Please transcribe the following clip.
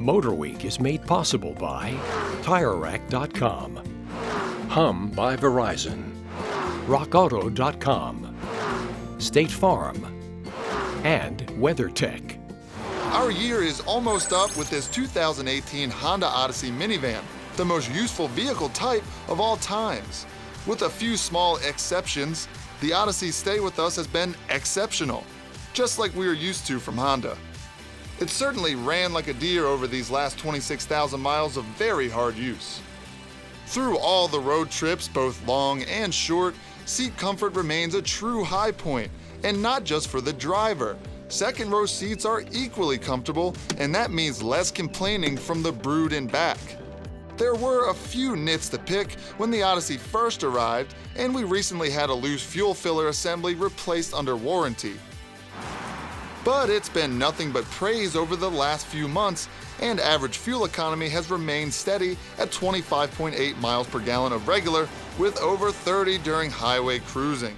MotorWeek is made possible by TireRack.com, Hum by Verizon, RockAuto.com, State Farm, and WeatherTech. Our year is almost up with this 2018 Honda Odyssey minivan, the most useful vehicle type of all times. With a few small exceptions, the Odyssey's stay with us has been exceptional, just like we are used to from Honda. It certainly ran like a deer over these last 26,000 miles of very hard use. Through all the road trips, both long and short, seat comfort remains a true high point, and not just for the driver. Second row seats are equally comfortable, and that means less complaining from the brood in back. There were a few nits to pick when the Odyssey first arrived, and we recently had a loose fuel filler assembly replaced under warranty. But it's been nothing but praise over the last few months, and average fuel economy has remained steady at 25.8 miles per gallon of regular, with over 30 during highway cruising.